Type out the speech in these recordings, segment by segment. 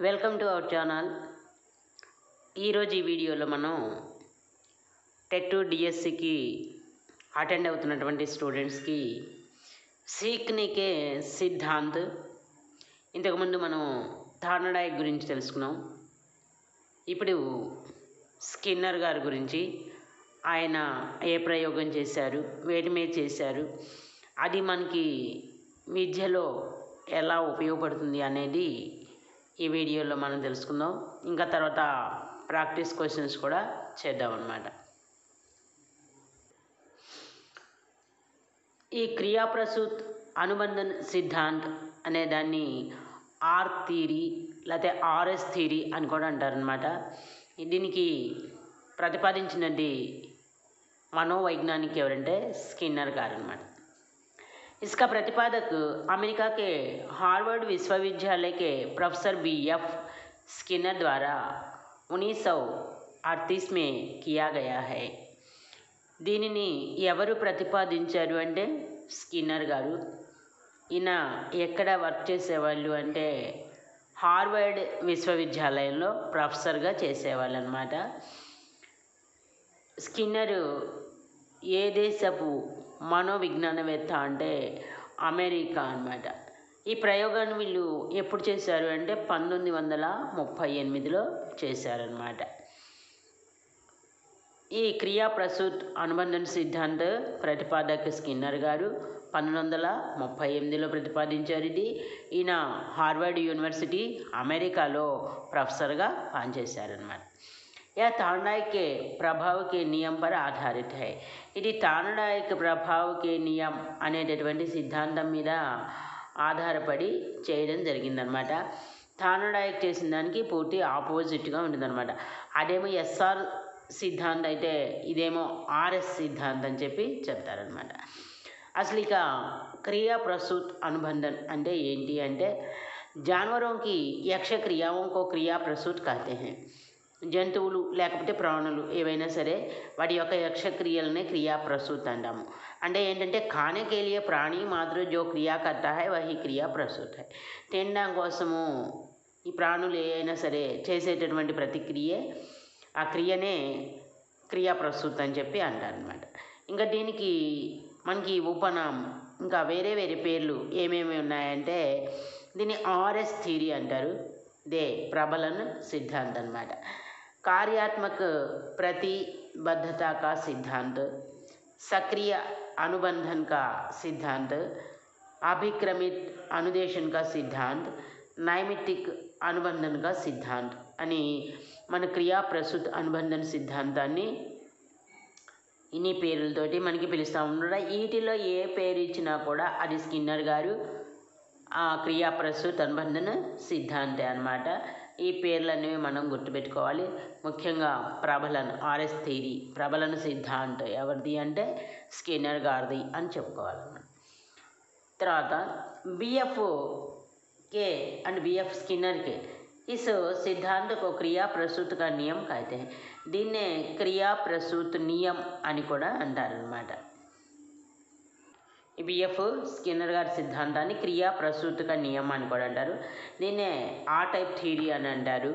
Welcome to our channel. ఈరోజు ఈ వీడియోలో మనం టెట్ డిఎస్సికి అటెండ్ అవుతున్నటువంటి స్టూడెంట్స్కి సీఖనేకే సిద్ధాంత్, ఇంతకుముందు మనం థార్నడాయిక్ గురించి తెలుసుకున్నాం. ఇప్పుడు స్కిన్నర్ గారి గురించి, ఆయన ఏ ప్రయోగం చేశారు, వేటి మీద చేశారు, అది మనకి విద్యలో ఎలా ఉపయోగపడుతుంది అనేది ఈ వీడియోలో మనం తెలుసుకుందాం. ఇంకా తర్వాత ప్రాక్టీస్ క్వశ్చన్స్ కూడా చేద్దాం అన్నమాట. ఈ క్రియాప్రసూత్ అనుబంధన్ సిద్ధాంత్ అనే దాన్ని ఆర్ థియరీ లేకపోతే ఆర్ఎస్ థియరీ అని కూడా అంటారనమాట. దీనికి ప్రతిపాదించినది मनोवैज्ञानिक ఎవరంటే स्किनर గారు అన్నమాట. इसका प्रतिपादक अमेरिका के हार्वर्ड विश्वविद्यालय के प्रोफेसर BF स्किनर द्वारा 1938 में किया गया है. దీనిని ఎవరు ప్రతిపాదించారు అంటే స్కిన్నర్ గారు. ఈయన ఎక్కడ వర్క్ చేసేవాళ్ళు అంటే హార్వర్డ్ విశ్వవిద్యాలయంలో ప్రొఫెసర్గా చేసేవాళ్ళు అన్నమాట. స్కిన్నరు ఏ దేశపు మనోవిజ్ఞానవేత్త అంటే అమెరికా అన్నమాట. ఈ ప్రయోగాన్ని వీళ్ళు ఎప్పుడు చేశారు అంటే 1938లో చేశారన్నమాట. ఈ క్రియాప్రసూత్ అనుబంధన్ సిద్ధాంత్ ప్రతిపాదక స్కిన్నర్ గారు 1938లో ప్రతిపాదించారు. ఈయన హార్వర్డ్ యూనివర్సిటీ అమెరికాలో ప్రొఫెసర్గా పనిచేశారన్నమాట. यह थार्नडाइक के प्रभाव के नियम पर आधारित है. ఇది థార్నడాయిక్ ప్రభావ కే నియమ్ అనేటటువంటి సిద్ధాంతం మీద ఆధారపడి చేయడం జరిగిందనమాట. థార్నడాయిక్ చేసిన దానికి పూర్తి ఆపోజిట్గా ఉంటుందన్నమాట. అదేమో ఎస్ఆర్ సిద్ధాంతం అయితే ఇదేమో ఆర్ఎస్ సిద్ధాంతం అని చెప్పి చెప్తారనమాట. అసలు ఇక క్రియాప్రసూత్ అనుబంధన్ అంటే ఏంటి అంటే जानवरों की यक्ष क्रियाओं को क्रियाप्रसूत कहते हैं. జంతువులు లేకపోతే ప్రాణులు ఏవైనా సరే వాటి యొక్క యక్షక్రియలనే క్రియాప్రసూత్ అంటాము. అంటే ఏంటంటే खाने के लिए प्राणी मात्र जो क्रिया करता है वही क्रियाप्रसूत है. తినడం కోసము ఈ ప్రాణులు ఏవైనా సరే చేసేటటువంటి ప్రతిక్రియ, ఆ క్రియనే క్రియాప్రసూత్ అని చెప్పి అంటారనమాట. ఇంకా దీనికి మనకి ఉపనామం ఇంకా వేరే వేరే పేర్లు ఏమేమి ఉన్నాయంటే దీన్ని ఆర్ఎస్ థియరీ అంటారు. దే ప్రబలన్ సిద్ధాంత్ అన్నమాట. कार्यात्मक प्रतिबद्धता का सिद्धांत, सक्रिय अनुबंधन का सिद्धांत, अभिक्रमित अनुदेशन का सिद्धांत, नैमित्तिक अनुबंधन का सिद्धांत అని మన క్రియాప్రసూత్ అనుబంధన సిద్ధాంతాన్ని ఇన్ని పేర్లతోటి మనకి పిలుస్తూ ఉన్నాడు. వీటిలో ఏ పేరు ఇచ్చినా కూడా అది స్కిన్నర్ గారు ఆ క్రియాప్రసూత్ అనుబంధన సిద్ధాంతే అన్నమాట. ఈ పేర్లనేవి మనం గుర్తుపెట్టుకోవాలి. ముఖ్యంగా ప్రబలన్ ఆర్ఎస్ థియరీ, ప్రబలన సిద్ధాంతం ఎవరిది అంటే స్కిన్నర్ గారిది అని చెప్పుకోవాలన్నమాట. తర్వాత BF के and BF स्किनर के इस सिद्धांत को क्रियाप्रसूत का नियम कहते हैं. దీన్నే క్రియాప్రసూత్ నియం అని కూడా అంటారనమాట. ఈ BF స్కిన్నర్ గారి సిద్ధాంతాన్ని క్రియాప్రసూత్ का नियम అని కూడా అంటారు. దీన్నే ఆ టైప్ థియరీ అని అంటారు.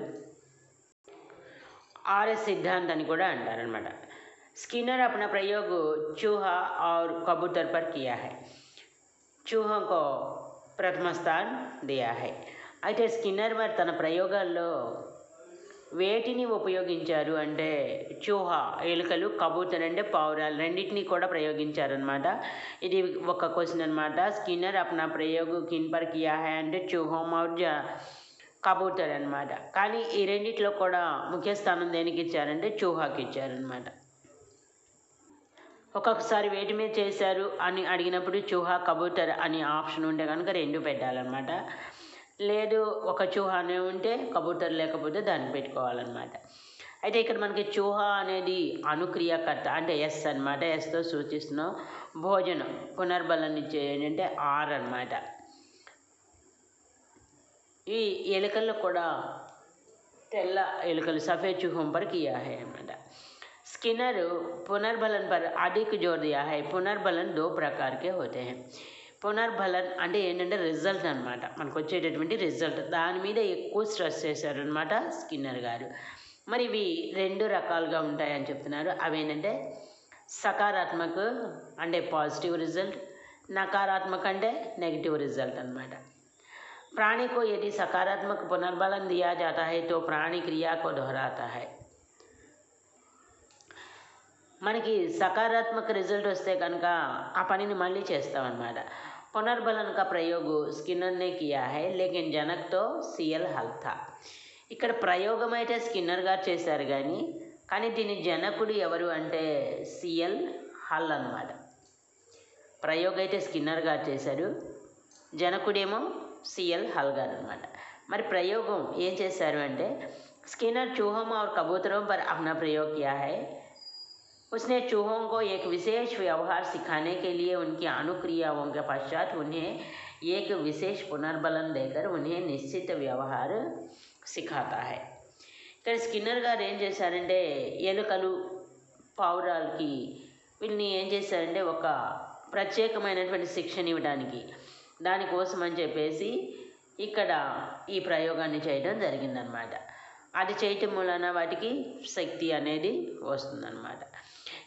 आर्एस सिद्धांत అని కూడా అంటారనమాట. स्किनर अपना प्रयोग चूहा और कबूतर पर किया है. चूहों को प्रथम स्थान दिया है. అయితే స్కిన్నర్ మరి తన ప్రయోగాల్లో వేటిని ఉపయోగించారు అంటే చూహా ఎలుకలు, కబూతర్ అంటే పావురాలు రెండింటినీ కూడా ప్రయోగించారనమాట. ఇది ఒక క్వశ్చన్ అనమాట. స్కిన్నర్ అప్నా ప్రయోగ కిన్ పర్ కియా హై అంటే చూహం और కబూతర్ అనమాట. కానీ ఈ రెండిట్లో కూడా ముఖ్య స్థానం దేనికి ఇచ్చారంటే చూహాకి ఇచ్చారనమాట. ఒక్కొక్కసారి వేటి మీద చేశారు అని అడిగినప్పుడు చూహా, కబూతర్ అని ఆప్షన్ ఉంటే కనుక రెండు పెట్టాలన్నమాట. లేదు ఒక చూహానే ఉంటే కబూతర్ లేకపోతే దాన్ని పెట్టుకోవాలన్నమాట. అయితే ఇక్కడ మనకి చూహా అనేది అనుక్రియాకర్త అంటే ఎస్ అనమాట. ఎస్తో సూచిస్తున్నాం. భోజనం పునర్బలం ఇచ్చే ఏంటంటే ఆర్ అనమాట. ఈ ఎలుకల్లో కూడా తెల్ల ఎలుకలు సఫేद चूहों पर किया है अన్నమాట. स्किनर पुनर्बलन पर अधिक जोर दिया है. पुनर्बलन दो प्रकार के होते हैं. పునర్బలన్ అంటే ఏంటంటే రిజల్ట్ అనమాట, మనకు వచ్చేటటువంటి రిజల్ట్, దాని మీద ఎక్కువ స్ట్రెస్ చేశారనమాట స్కిన్నర్ గారు. మరి ఇవి 2 రకాలుగా ఉంటాయని చెప్తున్నారు. అవేంటంటే సకారాత్మక అంటే పాజిటివ్ రిజల్ట్, నకారాత్మక అంటే నెగిటివ్ रिजल्ट అనమాట. प्राणी को यदि सकारात्मक पुनर्बलन दिया जाता है तो प्राणी क्रिया को दोहराता है. మనకి సకారాత్మక రిజల్ట్ వస్తే కనుక ఆ పనిని మళ్ళీ చేస్తామన్నమాట. పునర్బలన్ का प्रयोग स्किनर ने किया है लेकिन जनक तो CL हल था. ఇక్కడ ప్రయోగం అయితే స్కిన్నర్ గారు చేశారు కానీ దీని జనకుడు ఎవరు అంటే సిఎల్ హల్ అన్నమాట. ప్రయోగం అయితే స్కిన్నర్ గారు చేశారు, జనకుడేమో సిఎల్ హల్ గారు అనమాట. మరి ప్రయోగం ఏం చేశారు అంటే स्किनर चूहों और कबूतरों पर अपना प्रयोग किया है. उसने चूहों को एक विशेष व्यवहार सिखाने के लिए उनकी अनुक्रियाओं के पश्चात उन्हें एक विशेष पुनर्बलन देकर उन्हें निश्चित व्यवहार सिखाता है. ఇక్కడ స్కిన్నర్ గారు ఏం చేశారంటే ఎలుకలు పావురాలకి వీళ్ళని ఏం చేశారంటే ఒక ప్రత్యేకమైనటువంటి శిక్షణ ఇవ్వడానికి, దానికోసం అని చెప్పేసి ఇక్కడ ఈ ప్రయోగాన్ని చేయడం జరిగిందనమాట. అది చేయటం వలన వాటికి శక్తి అనేది వస్తుందన్నమాట.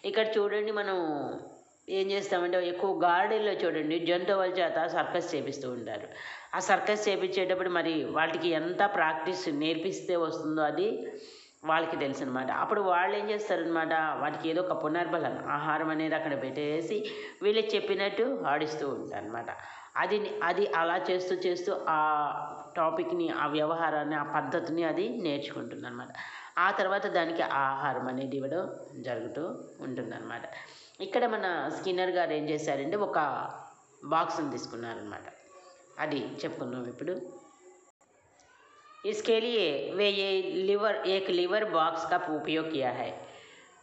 ఇక్కడ చూడండి, మనం ఏం చేస్తామంటే ఎక్కువ గార్డెన్లో చూడండి జంతువుల చేత సర్కస్ చేపిస్తూ ఉంటారు. ఆ సర్కస్ చేపించేటప్పుడు మరి వాటికి ఎంత ప్రాక్టీస్ నేర్పిస్తే వస్తుందో అది వాళ్ళకి తెలుసు అనమాట. అప్పుడు వాళ్ళు ఏం చేస్తారనమాట, వాటికి ఏదో ఒక పునర్బలం ఆహారం అనేది అక్కడ పెట్టేసి వీళ్ళకి చెప్పినట్టు ఆడిస్తూ ఉంటారు అనమాట. అది అలా చేస్తూ ఆ టాపిక్ని, ఆ వ్యవహారాన్ని, ఆ పద్ధతిని అది నేర్చుకుంటుంది అనమాట. ఆ తర్వాత దానికి ఆహారం అనేది ఇవ్వడం జరుగుతూ ఉంటుందన్నమాట. ఇక్కడ మన స్కిన్నర్ గారు ఏం చేశారంటే ఒక బాక్స్ని తీసుకున్నారనమాట. అది చెప్పుకుందాం ఇప్పుడు. इसके लिए वे एक लीवर बॉक्स का उपयोग किया है.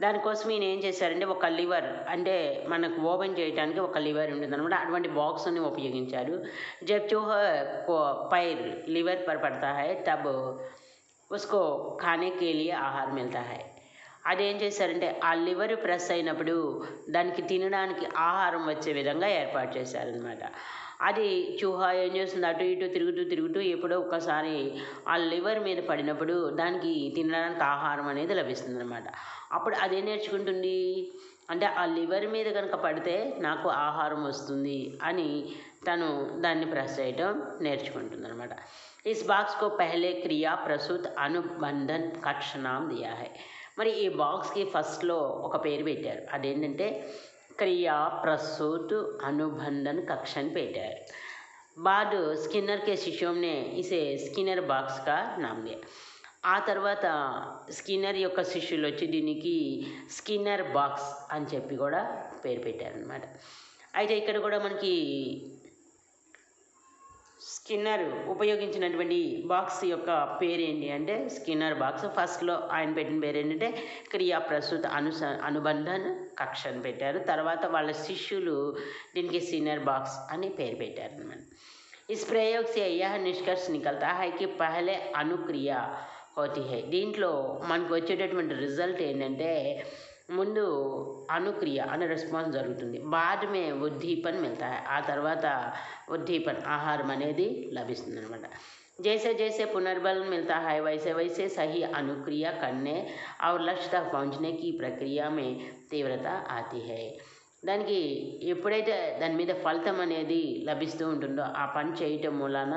దానికోసం ఈయన ఏం చేశారంటే ఒక లివర్ అంటే మనకు ఓపెన్ చేయడానికి ఒక లివర్ ఉంటుందన్నమాట. అటువంటి బాక్స్ని ఉపయోగించారు. जब चूहा को पैर लीवर पर पड़ता है तब उसको खाने के लिए आहार मिलता है. అదేం చేశారంటే ఆ లివర్ ప్రెస్ అయినప్పుడు దానికి తినడానికి ఆహారం వచ్చే విధంగా ఏర్పాటు చేశారనమాట. అది చూహా ఏం చేస్తుంది, అటు ఇటు తిరుగుతూ ఎప్పుడో ఒకసారి ఆ లివర్ మీద పడినప్పుడు దానికి తినడానికి ఆహారం అనేది లభిస్తుంది అనమాట. అప్పుడు అదే నేర్చుకుంటుంది అంటే ఆ లివర్ మీద కనుక పడితే నాకు ఆహారం వస్తుంది అని తను దాన్ని ప్రెస్ చేయటం నేర్చుకుంటుంది అనమాట. इस బాక్స్ को पहले क्रिया प्रसूत अनुबंधन कक्ष नाम दिया है. మరి ఈ బాక్స్కి ఫస్ట్లో ఒక పేరు పెట్టారు, అదేంటంటే क्रिया प्रसूत अनुबंधन कक्ष అని పెట్టారు. बाद स्किनर के शिष्यों ने इसे स्किनर బాక్స్ का नाम दिया. ఆ తర్వాత స్కిన్నర్ యొక్క శిష్యులు వచ్చి దీనికి స్కిన్నర్ బాక్స్ అని చెప్పి కూడా పేరు పెట్టారనమాట. అయితే ఇక్కడ కూడా మనకి స్కిన్నర్ ఉపయోగించినటువంటి బాక్స్ యొక్క పేరు ఏంటి అంటే స్కిన్నర్ బాక్స్. ఫస్ట్లో ఆయన పెట్టిన పేరు ఏంటంటే క్రియా ప్రస్తుత అనుబంధన్ కక్ష అని పెట్టారు. తర్వాత వాళ్ళ శిష్యులు దీనికి స్కిన్నర్ బాక్స్ అని పేరు పెట్టారు అనమాట. इस प्रयोग से यह निष्कर्ष निकलता है कि पहले अनुक्रिया होती है. దీంట్లో మనకు వచ్చేటటువంటి రిజల్ట్ ఏంటంటే ముందు అనుక్రియ అనే రెస్పాన్స్ జరుగుతుంది, బాద్మే ఉద్దీపన్ మిగతా ఆ తర్వాత ఉద్దీపన్ ఆహారం అనేది లభిస్తుంది అనమాట. जैसे जैसे पुनर्बल मिलता है वैसे वैसे सही अनुक्रिया करने और लक्ष्य तक पहुँचने की प्रक्रिया में तीव्रता आती है. దానికి ఎప్పుడైతే దాని మీద ఫలితం అనేది లభిస్తూ ఉంటుందో ఆ పని చేయటం మూలాన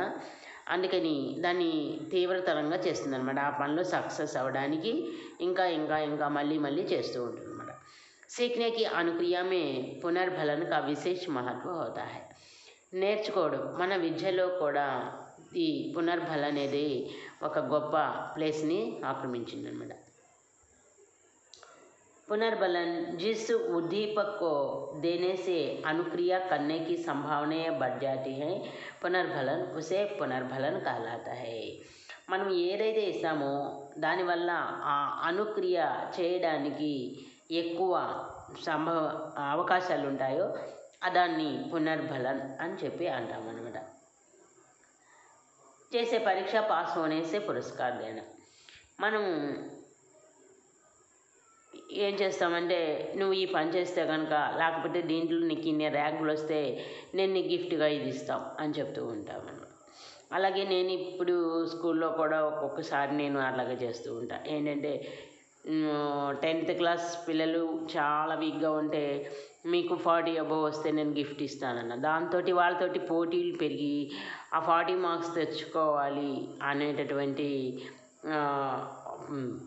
అందుకని దాన్ని తీవ్రతరంగా చేస్తుంది అనమాట. ఆ పనిలో సక్సెస్ అవ్వడానికి ఇంకా మళ్ళీ చేస్తూ ఉంటుంది అనమాట. सीखने की अनुक्रिया में पुनर्बलन का विशेष महत्व होता है. నేర్చుకోవడం మన విద్యలో కూడా ఈ పునర్బల అనేది ఒక గొప్ప ప్లేస్ని ఆక్రమించిందనమాట. पुनर्बलन जिस उद्दीपक को देने से अनुक्रिया करने की संभावनाएं बढ़ जाती हैं, पुनर्बलन उसे पुनर्बलन कहलाता है. మనం ఏదైతే ఇస్తామో దానివల్ల ఆ అనుక్రియ చేయడానికి ఎక్కువ అవకాశాలు ఉంటాయో దాన్ని పునర్బలన్ అని చెప్పి అంటామన్నమాట. చేసే పరీక్ష పాస్ హోనే సే పురస్కార్ దేనా. మనం ఏం చేస్తామంటే నువ్వు ఈ పని చేస్తే కనుక, లేకపోతే దీంట్లో నీకు ఇన్ని ర్యాంకులు వస్తే నేను నీకు గిఫ్ట్గా ఇది ఇస్తాం అని చెప్తూ ఉంటామన్నమాట. అలాగే నేను ఇప్పుడు స్కూల్లో కూడా ఒక్కొక్కసారి నేను అలాగే చేస్తూ ఉంటాను. ఏంటంటే 10th క్లాస్ పిల్లలు చాలా వీక్గా ఉంటే మీకు 40 అబోవ్ వస్తే నేను గిఫ్ట్ ఇస్తానన్న. దాంతో వాళ్ళతోటి పోటీలు పెరిగి ఆ 40 మార్క్స్ తెచ్చుకోవాలి అనేటటువంటి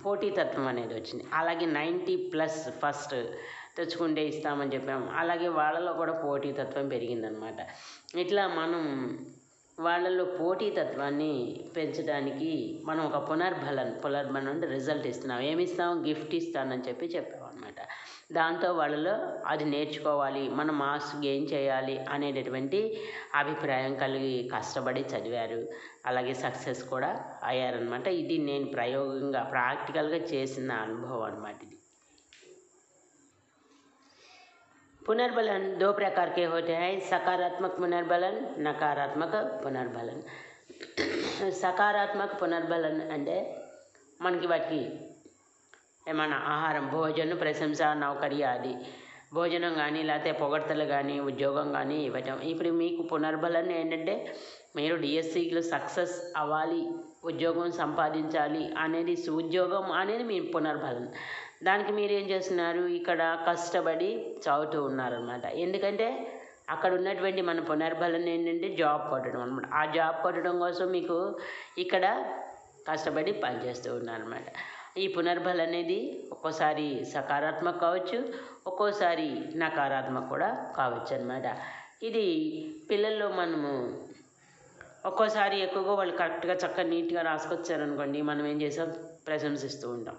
పోటీతత్వం అనేది వచ్చింది. అలాగే 90+ ఫస్ట్ తెచ్చుకుంటే ఇస్తామని చెప్పాము. అలాగే వాళ్ళలో కూడా పోటీతత్వం పెరిగిందనమాట. ఇట్లా మనం వాళ్ళలో పోటీతత్వాన్ని పెంచడానికి మనం ఒక పునర్బలం అంటే రిజల్ట్ ఇస్తున్నాం. ఏమి ఇస్తాం? గిఫ్ట్ ఇస్తానని చెప్పామన్నమాట. దాంతో వాళ్ళలో అది నేర్చుకోవాలి, మనం మార్క్స్ గెయిన్ చేయాలి అనేటటువంటి అభిప్రాయం కలిగి కష్టపడి చదివారు. అలాగే సక్సెస్ కూడా అయ్యారనమాట. ఇది నేను ప్రాక్టికల్గా చేసిన అనుభవం అనమాట. ఇది पुनर्बलन 2 प्रकार के होते हैं, सकारात्मक पुनर्बलन, नकारात्मक पुनर्बलन. సకారాత్మక పునర్బలం అంటే మనకి వాటికి ఏమన్నా ఆహారం, భోజనం, ప్రశంస, నౌకరీ అది భోజనం కానీ లేకపోతే పొగడ్తలు కానీ ఉద్యోగం కానీ ఇవ్వటం. ఇప్పుడు మీకు పునర్బలం ఏంటంటే మీరు డిఎస్సిలో సక్సెస్ అవ్వాలి, ఉద్యోగం సంపాదించాలి అనేది, ఉద్యోగం అనేది మీ పునర్బలం. దానికి మీరు ఏం చేస్తున్నారు? ఇక్కడ కష్టపడి చదువుతూ ఉన్నారనమాట. ఎందుకంటే అక్కడ ఉన్నటువంటి మన పునర్బలం ఏంటంటే జాబ్ కొట్టడం అనమాట. ఆ జాబ్ కొట్టడం కోసం మీకు ఇక్కడ కష్టపడి పనిచేస్తూ ఉన్నారనమాట. ఈ పునర్బలం అనేది ఒక్కోసారి సకారాత్మక కావచ్చు, ఒక్కోసారి నకారాత్మక కూడా కావచ్చు అనమాట. ఇది పిల్లల్లో మనము ఒక్కోసారి ఎక్కువగా వాళ్ళు కరెక్ట్గా చక్కగా నీట్గా రాసుకొచ్చారనుకోండి, మనం ఏం చేసాం? ప్రశంసిస్తూ ఉంటాం.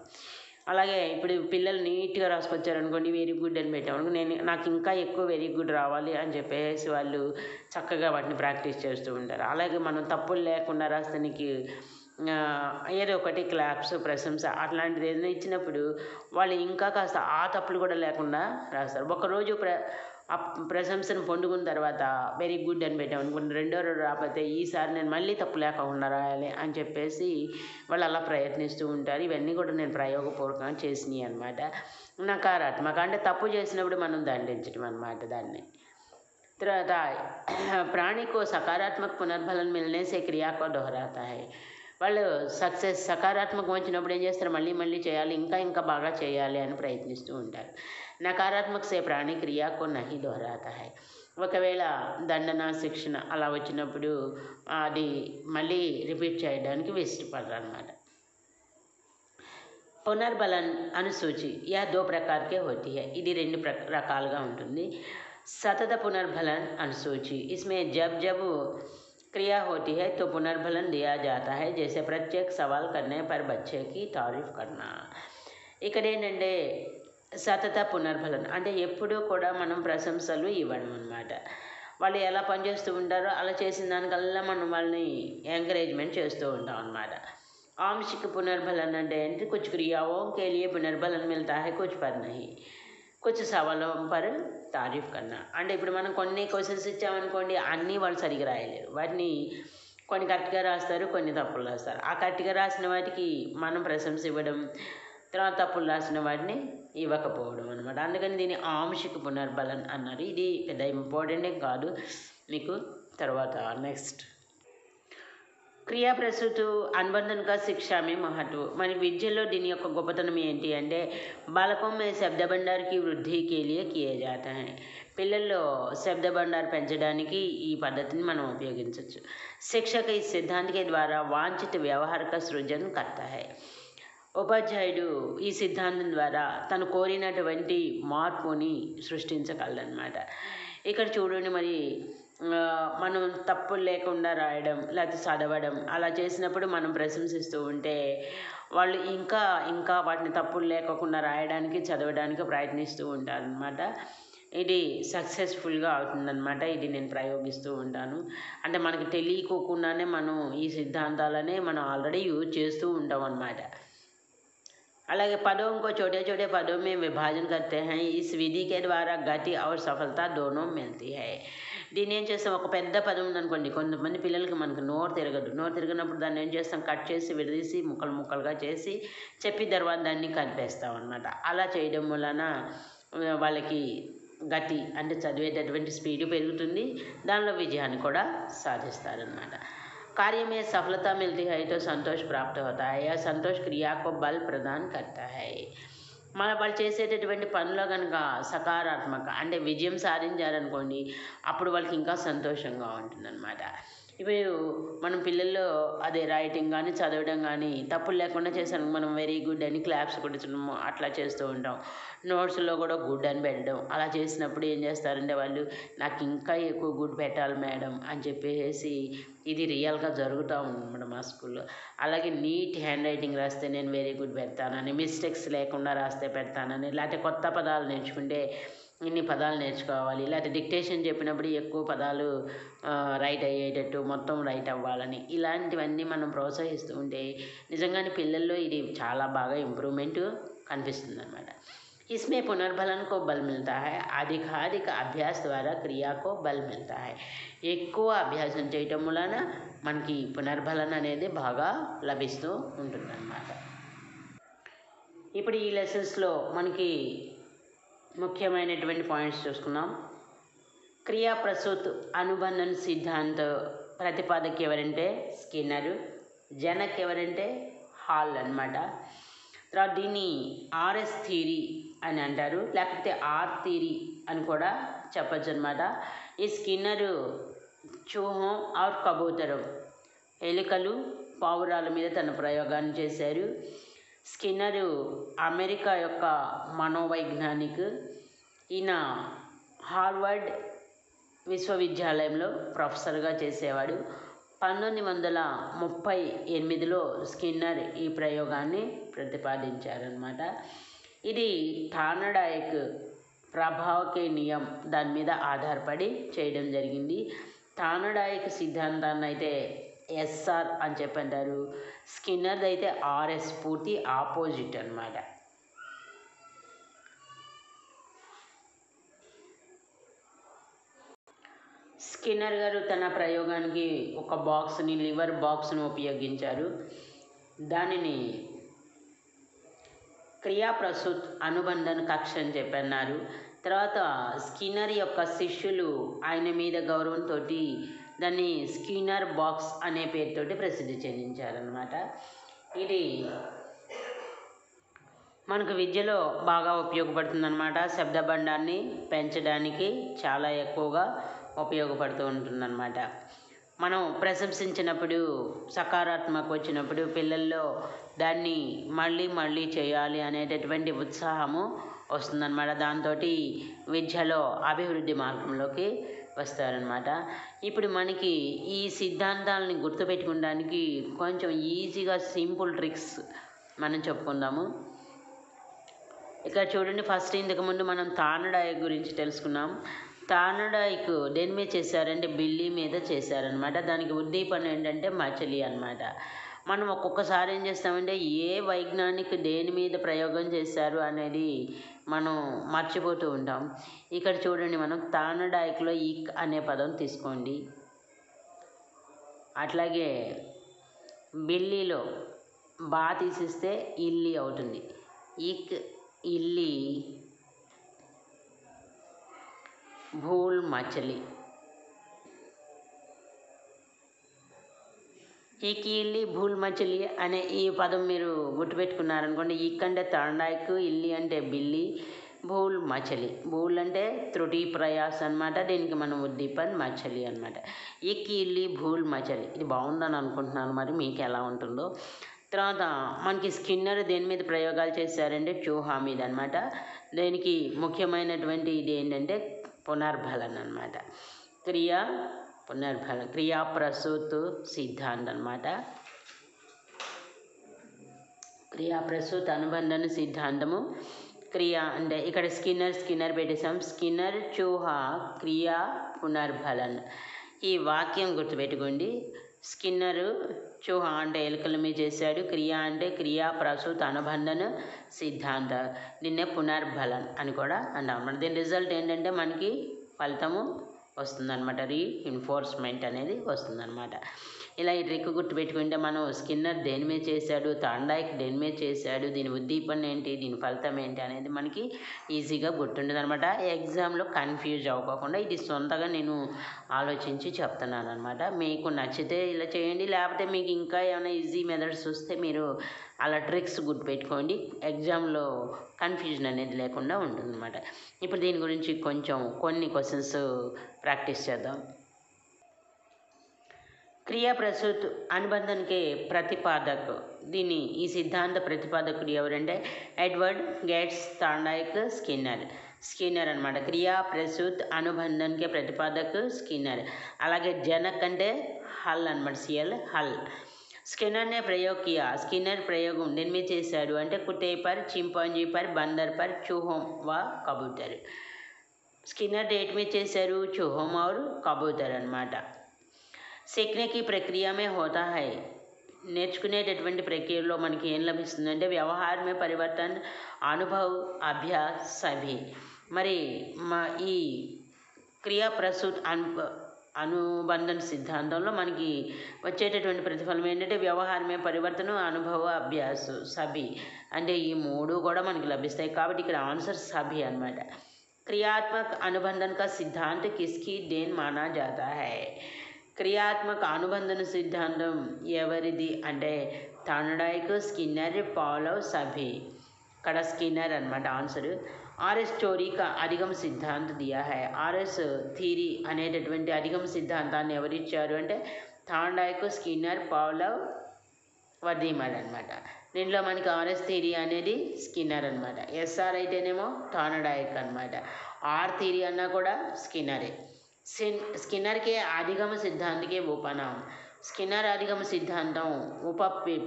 అలాగే ఇప్పుడు పిల్లలు నీట్గా రాసుకొచ్చారనుకోండి, వెరీ గుడ్ అని పెట్టామనుకో, నాకు ఇంకా ఎక్కువ వెరీ గుడ్ రావాలి అని చెప్పేసి వాళ్ళు చక్కగా వాటిని ప్రాక్టీస్ చేస్తూ ఉంటారు. అలాగే మనం తప్పులు లేకుండా రాస్తే నీకు ఏదో ఒకటి క్లాప్స్, ప్రశంస అట్లాంటిది ఏదైనా ఇచ్చినప్పుడు వాళ్ళు ఇంకా కాస్త ఆ తప్పులు కూడా లేకుండా రాస్తారు. ఒకరోజు ప్రశంసను పొందుకున్న తర్వాత వెరీ గుడ్ అని పెట్టామనుకోండి, రెండో రోజు రాకపోతే ఈసారి నేను మళ్ళీ తప్పు లేకుండా రాయాలి అని చెప్పేసి వాళ్ళు అలా ప్రయత్నిస్తూ ఉంటారు. ఇవన్నీ కూడా నేను ప్రయోగపూర్వకంగా చేసినాయి అనమాట. నకారాత్మక అంటే తప్పు చేసినప్పుడు మనం దండించడం అనమాట దాన్ని. తర్వాత प्राणी को सकारात्मक पुनर्बलन मिलने से क्रिया को दोहराता है. వాళ్ళు సకారాత్మకం వచ్చినప్పుడు ఏం చేస్తారు? మళ్ళీ చేయాలి, ఇంకా బాగా చేయాలి అని ప్రయత్నిస్తూ ఉంటారు. నకారాత్మక సే ప్రాణి క్రియాకు నహి దోహరాతా హై. ఒకవేళ దండన, శిక్షణ అలా వచ్చినప్పుడు అది మళ్ళీ రిపీట్ చేయడానికి ఇష్టపడరు అనమాట. పునర్బలన్ అనుసూచి యా 2 ప్రకారకే హోతీ హై. ఇది 2 రకాలుగా ఉంటుంది. सतत पुनर्बलन अनुसूची, इसमें जब क्रिया होती है तो पुनर्बलन दिया जाता है, जैसे प्रत्येक सवाल करने पर बच्चे की तारीफ करना. ఇక్కడ ఏంటంటే సతత పునర్బలం అంటే ఎప్పుడూ కూడా మనం ప్రశంసలు ఇవ్వడం అన్నమాట. వాళ్ళు ఎలా పనిచేస్తూ ఉంటారో అలా చేసిన దానికల్లా మనం వాళ్ళని ఎంకరేజ్మెంట్ చేస్తూ ఉంటాం అన్నమాట. ఆంశిక పునర్బలం అంటే ఏంటి? कुछ क्रियाओं के लिए पुनर्बलन मिलता है, कुछ पर नहीं. कुछ सवालों पर తారీఫ్ కన్నా అంటే ఇప్పుడు మనం కొన్ని క్వశ్చన్స్ ఇచ్చామనుకోండి, అన్నీ వాళ్ళు సరిగ్గా రాయలేరు. వాటిని కొన్ని కరెక్ట్గా రాస్తారు, కొన్ని తప్పులు రాస్తారు. ఆ కరెక్ట్గా రాసిన వాటికి మనం ప్రశంస ఇవ్వడం, తర్వాత తప్పులు రాసిన వాటిని ఇవ్వకపోవడం అనమాట. అందుకని దీన్ని ఆంశిక పునర్బలం అన్నారు. ఇది పెద్ద ఇంపార్టెంటే కాదు మీకు. తర్వాత నెక్స్ట్ క్రియా ప్రసూత అనుబంధన్ కా శిక్షా మే మహత్వ. మన విద్యలో దీని యొక్క గొప్పతనం ఏంటి అంటే బాలకం మే శబ్ద భండార్ కి వృద్ధి కే లియే కియే జాతా హై. పిల్లల్లో శబ్ద భండార్ పెంచడానికి ఈ పద్ధతిని మనం ఉపయోగించవచ్చు. శిక్షక ఈ సిద్ధాంత ద్వారా వాంఛిత వ్యవహారిక సృజన్ కర్తా హై. ఉపాధ్యాయుడు ఈ సిద్ధాంతం ద్వారా తను కోరినటువంటి మార్పుని సృష్టించగలడనమాట. ఇక్కడ చూడండి, మరి మనం తప్పులు లేకుండా రాయడం లేకపోతే చదవడం అలా చేసినప్పుడు మనం ప్రశంసిస్తూ ఉంటే వాళ్ళు ఇంకా వాటిని తప్పులు లేకుండా రాయడానికి, చదవడానికి ప్రయత్నిస్తూ ఉంటారనమాట. ఇది సక్సెస్ఫుల్గా అవుతుందన్నమాట. ఇది నేను ప్రయోగిస్తూ ఉంటాను. అంటే మనకి తెలియకోకుండానే మనం ఈ సిద్ధాంతాలనే మనం ఆల్రెడీ యూజ్ చేస్తూ ఉంటాం అన్నమాట. అలాగే पदों को छोटे छोटे पदों में विभाजन करते हैं. इस विधि के द्वारा गति और सफलता दोनों मिलती है. దీన్ని ఏం చేస్తాం, ఒక పెద్ద పదం ఉందనుకోండి, కొంతమంది పిల్లలకి మనకు నోరు తిరగనప్పుడు దాన్ని ఏం చేస్తాం, కట్ చేసి విడదీసి ముక్కలుగా చేసి చెప్పి తర్వాత దాన్ని కలిపేస్తాం అనమాట. అలా చేయడం వలన వాళ్ళకి గతి అంటే చదివేటటువంటి స్పీడ్ పెరుగుతుంది, దానిలో విజయాన్ని కూడా సాధిస్తారనమాట. कार्य में सफलता मिलती है तो संतोष प्राप्त होता है, यह संतोष क्रिया को बल प्रदान करता है. మన వాళ్ళు చేసేటటువంటి పనిలో కనుక సకారాత్మక అంటే విజయం సాధించారనుకోండి, అప్పుడు వాళ్ళకి ఇంకా సంతోషంగా ఉంటుందన్నమాట. ఇప్పుడు మనం పిల్లల్లో అదే రైటింగ్ కానీ చదవడం కానీ తప్పులు లేకుండా చేశాను, మనం వెరీ గుడ్ అని క్లాప్స్ కొట్టడము అట్లా చేస్తూ ఉంటాం. నోట్స్లో కూడా గుడ్ అని పెట్టడం, అలా చేసినప్పుడు ఏం చేస్తారంటే వాళ్ళు నాకు ఇంకా ఎక్కువ గుడ్ పెట్టాలి మేడం అని చెప్పేసి ఇది రియల్గా జరుగుతూ ఉంటుంది మా స్కూల్లో. అలాగే నీట్ హ్యాండ్ రైటింగ్ రాస్తే నేను వెరీ గుడ్ పెడతానని, మిస్టేక్స్ లేకుండా రాస్తే పెడతానని, లేకపోతే కొత్త పదాలు నేర్చుకుంటే ఇన్ని పదాలు నేర్చుకోవాలి, లేకపోతే డిక్టేషన్ చెప్పినప్పుడు ఎక్కువ పదాలు రైట్ అయ్యేటట్టు మొత్తం రైట్ అవ్వాలని, ఇలాంటివన్నీ మనం ప్రోత్సహిస్తూ ఉంటే నిజంగానే పిల్లల్లో ఇది చాలా బాగా ఇంప్రూవ్మెంట్ కనిపిస్తుంది అన్నమాట. इसमें पुनर्बलन को बल मिलता है, अधिकाधिक अभ्यास द्वारा क्रिया को बल मिलता है. ఎక్కువ అభ్యాసం చేయటం వలన మనకి పునర్బలన అనేది బాగా లభిస్తూ ఉంటుందన్నమాట. ఇప్పుడు ఈ లెసన్స్లో మనకి ముఖ్యమైనటువంటి పాయింట్స్ చూసుకుందాం. క్రియా ప్రసూత్ అనుబంధన సిద్ధాంత ప్రతిపాదక ఎవరంటే స్కిన్నరు, జనక్ ఎవరంటే హాల్ అన్నమాట. తర్వాత దీన్ని ఆర్ఎస్ థియరీ అని అంటారు, లేకపోతే ఆర్ థియరీ అని కూడా చెప్పచ్చు అనమాట. ఈ స్కిన్నరు చూహం ఆర్ కబూతరం ఎలుకలు పావురాల మీద తన ప్రయోగాన్ని చేశారు. స్కిన్నరు అమెరికా యొక్క మనోవైజ్ఞానిక్. ఈయన హార్వర్డ్ విశ్వవిద్యాలయంలో ప్రొఫెసర్గా చేసేవాడు. 1938లో స్కిన్నర్ ఈ ప్రయోగాన్ని ప్రతిపాదించారనమాట. ఇది థార్నడాయిక్ ప్రభావకే నియం దాని మీద ఆధారపడి చేయడం జరిగింది. థార్నడాయిక్ సిద్ధాంతాన్ని అయితే ఎస్ఆర్ అని చెప్పంటారు, స్కిన్నర్ది అయితే ఆర్ఎస్, పూర్తి ఆపోజిట్ అన్నమాట. స్కిన్నర్ గారు తన ప్రయోగానికి ఒక బాక్స్ని, లివర్ బాక్స్ను ఉపయోగించారు. దానిని క్రియాప్రసూత్ అనుబంధన కక్ష అని చెప్పన్నారు. తర్వాత స్కిన్నర్ యొక్క శిష్యులు ఆయన మీద గౌరవంతో దాన్ని స్కిన్నర్ బాక్స్ అనే పేరుతోటి ప్రసిద్ధి చెందించారనమాట. ఇది మనకు విద్యలో బాగా ఉపయోగపడుతుందన్నమాట. శబ్దబండాన్ని పెంచడానికి చాలా ఎక్కువగా ఉపయోగపడుతూ ఉంటుందన్నమాట. మనం ప్రశంసించినప్పుడు, సకారాత్మక వచ్చినప్పుడు పిల్లల్లో దాన్ని మళ్ళీ చేయాలి అనేటటువంటి ఉత్సాహము వస్తుందన్నమాట. దాంతో విద్యలో అభివృద్ధి మార్గంలోకి వస్తారనమాట. ఇప్పుడు మనకి ఈ సిద్ధాంతాలని గుర్తుపెట్టుకోవడానికి కొంచెం ఈజీగా సింపుల్ ట్రిక్స్ మనం చెప్పుకుందాము. ఇక్కడ చూడండి, ఫస్ట్ ఇంతకుముందు మనం థార్నడాయిక్ గురించి తెలుసుకున్నాం. థార్నడాయిక్ దేని మీద చేశారంటే బిల్లీ మీద చేశారనమాట. దానికి ఉద్దీపన ఏంటంటే మచిలీ అనమాట. మనం ఒక్కొక్కసారి ఏం చేస్తామంటే ఏ వైజ్ఞానిక దేని మీద ప్రయోగం చేశారు అనేది మనం మర్చిపోతూ ఉంటాం. ఇక్కడ చూడండి, మనం థార్నడాయిక్లో ఇక్ అనే పదం తీసుకోండి. అట్లాగే బిల్లీలో బా తీసిస్తే ఇల్లి అవుతుంది. ఇక్ ఇల్లి భూల్ మచలి. ఇక్ ఇల్లి భూల్ మచలి అనే ఈ పదం మీరు గుర్తుపెట్టుకున్నారనుకోండి. ఇక్ అంటే థార్నడాయిక్, ఇల్లి అంటే బిల్లి, భూల్ మచలి. భూల్ అంటే త్రుటి ప్రయాస అనమాట. దీనికి మనం ఉద్దీపన్ మచలి అనమాట. ఇక్ ఇల్లి భూల్ మచలి. ఇది బాగుందని అనుకుంటున్నాను, మరి మీకు ఎలా ఉంటుందో. తర్వాత మనకి స్కిన్నర్ దేని మీద ప్రయోగాలు చేశారంటే చూహా మీద అనమాట. దీనికి ముఖ్యమైనటువంటి ఇది ఏంటంటే పునర్బలన్ అనమాట. పునర్బలన్ క్రియాప్రసూత్ సిద్ధాంతం అనమాట. క్రియాప్రసూత్ అనుబంధన సిద్ధాంతము. క్రియ అంటే ఇక్కడ స్కిన్నర్ పెట్టేసాం. స్కిన్నర్ చూహా క్రియా పునర్బలన్. ఈ వాక్యం గుర్తుపెట్టుకోండి. స్కిన్నరు చూహా అంటే ఎలుకల మీద చేశాడు, క్రియ అంటే క్రియా ప్రసూత్ అనుబంధన సిద్ధాంత, దీన్నే పునర్బలన్ అని కూడా అంటాం. దీని రిజల్ట్ ఏంటంటే మనకి ఫలితము వస్తుందన్నమాట, రీఇన్ఫోర్స్మెంట్ అనేది వస్తుందన్నమాట. ఇలా ఈ ట్రిక్ గుర్తుపెట్టుకుంటే మనం స్కిన్నర్ దేని మీద చేశాడు, థాండైక్ దేని మీద చేశాడు, దీని ఉద్దీపన ఏంటి, దీని ఫలితం ఏంటి అనేది మనకి ఈజీగా గుర్తుంటుంది అనమాట. ఎగ్జామ్లో కన్ఫ్యూజ్ అవ్వకుండా ఇది సొంతగా నేను ఆలోచించి చెప్తున్నాను అనమాట. మీకు నచ్చితే ఇలా చేయండి, లేకపోతే మీకు ఇంకా ఏమైనా ఈజీ మెథడ్స్ వస్తే మీరు అలా ట్రిక్స్ గుర్తుపెట్టుకోండి, ఎగ్జామ్లో కన్ఫ్యూజన్ అనేది లేకుండా ఉంటుందన్నమాట. ఇప్పుడు దీని గురించి కొన్ని క్వశ్చన్స్ ప్రాక్టీస్ చేద్దాం. క్రియా ప్రసూత్ అనుబంధన్ కే ప్రతిపాదక్, ఈ సిద్ధాంత ప్రతిపాదకుడు ఎవరంటే ఎడ్వర్డ్ గేట్స్ థాండైక్ స్కిన్నర్ అనమాట. క్రియా ప్రసూత్ అనుబంధన్ కే ప్రతిపాదక్ స్కిన్నర్. అలాగే జనక్ అంటే హల్ అనమాట, సిఎల్ హల్. స్కిన్నర్ నే ప్రయోగ్ కియా, స్కిన్నర్ ప్రయోగం దేని మీద చేశాడు అంటే కుతే పర్, చింపాంజీ పర్, బందర్ పర్, చూహోం వ కబూతర్. స్కిన్నర్ దేని మీద చేశారు, చూహోం और కబూతర్ అనమాట. सीखने की प्रक्रिया में होता है, నేర్చుకునేటటువంటి ప్రక్రియలో మనకి ఏం లభిస్తుందంటే వ్యవహార మే పరివర్తన్, అనుభవ్, అభ్యాస్, సభి. మరి ఈ క్రియా ప్రసూత్ అనుబంధన సిద్ధాంతంలో మనకి వచ్చేటటువంటి ప్రతిఫలం ఏంటంటే వ్యవహారమే పరివర్తన, అనుభవ, అభ్యాస్, సభి. అంటే ఈ మూడు కూడా మనకి లభిస్తాయి కాబట్టి ఇక్కడ ఆన్సర్ సభి అనమాట. క్రియాత్మక అనుబంధన కా సిద్ధాంత కిస్కి దేన్ మానా జాతా హై. క్రియాత్మక అనుబంధన సిద్ధాంతం ఎవరిది అంటే థాండైక్, స్కిన్నర్, పావ్లోవ్, సభి. ఇక్కడ స్కిన్నర్ అనమాట ఆన్సర్. ఆర్ఎస్ చోరీ కా అధిగమ సిద్ధాంత దియా హై. ఆర్ఎస్ థియరీ అనేటటువంటి అధిగమ సిద్ధాంతాన్ని ఎవరిచ్చారు అంటే థాండైక్, స్కిన్నర్, పావ్లోవ్, వర్ధీమన్ అనమాట. దీంట్లో మనకి ఆర్ఎస్ థియరీ అనేది స్కిన్నర్ అనమాట. ఎస్ఆర్ అయితేనేమో థాండైక్ అనమాట. ఆర్ థియరీ అన్నా కూడా స్కిన్నరే. स्किनर के आदिगम सिद्धांत के उपनाम. స్కిన్నర్ అధిగమ సిద్ధాంతం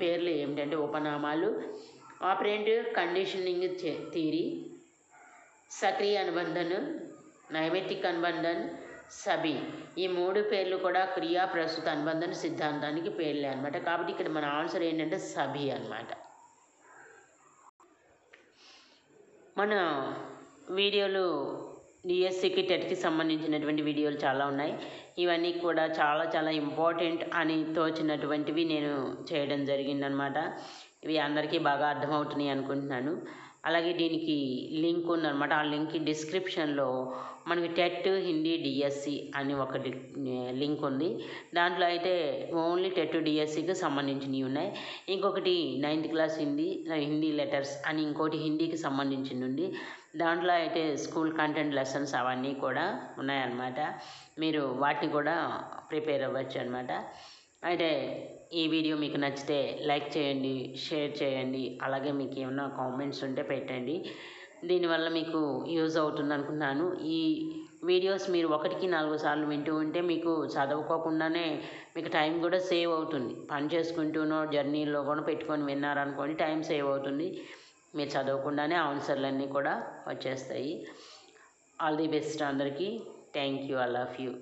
పేర్లు ఏమిటంటే ఉపనామాలు ఆపరెంట్ కండిషనింగ్ థియరీ, సక్రియ అనుబంధన్, నైమిత్తిక అనుబంధన్, సభి. ఈ మూడు పేర్లు కూడా క్రియా ప్రస్తుత అనుబంధన సిద్ధాంతానికి పేర్లే అనమాట. కాబట్టి ఇక్కడ మన ఆన్సర్ ఏంటంటే సభి అనమాట. మన వీడియోలు డిఎస్సికి టెట్కి సంబంధించినటువంటి వీడియోలు చాలా ఉన్నాయి. ఇవన్నీ కూడా చాలా ఇంపార్టెంట్ అని తోచినటువంటివి నేను చేయడం జరిగిందనమాట. ఇవి అందరికీ బాగా అర్థమవుతున్నాయి అనుకుంటున్నాను. అలాగే దీనికి లింక్ ఉందన్నమాట. ఆ లింక్ డిస్క్రిప్షన్లో మనకి టెట్ హిందీ డిఎస్సి అని ఒకటి లింక్ ఉంది. దాంట్లో అయితే ఓన్లీ టెట్ డిఎస్సికి సంబంధించినవి ఉన్నాయి. ఇంకొకటి 9th క్లాస్ హిందీ లెటర్స్ అని ఇంకోటి హిందీకి సంబంధించింది ఉంది. దాంట్లో అయితే స్కూల్ కంటెంట్ లెసన్స్ అవన్నీ కూడా ఉన్నాయన్నమాట. మీరు వాటిని కూడా ప్రిపేర్ అవ్వచ్చు అనమాట. అయితే ఈ వీడియో మీకు నచ్చితే లైక్ చేయండి, షేర్ చేయండి. అలాగే మీకు ఏమైనా కామెంట్స్ ఉంటే పెట్టండి. దీనివల్ల మీకు యూజ్ అవుతుంది అనుకుంటున్నాను. ఈ వీడియోస్ మీరు 1కి 4 సార్లు వింటూ ఉంటే మీకు చదవుకోకుండానే మీకు టైం కూడా సేవ్ అవుతుంది. పని చేసుకుంటూనో జర్నీలో కూడా పెట్టుకొని విన్నారనుకోండి, టైం సేవ్ అవుతుంది. మీరు చదవకుండానే ఆన్సర్లన్నీ కూడా వచ్చేస్తాయి. ఆల్ ది బెస్ట్ అందరికీ. Thank you. I love you.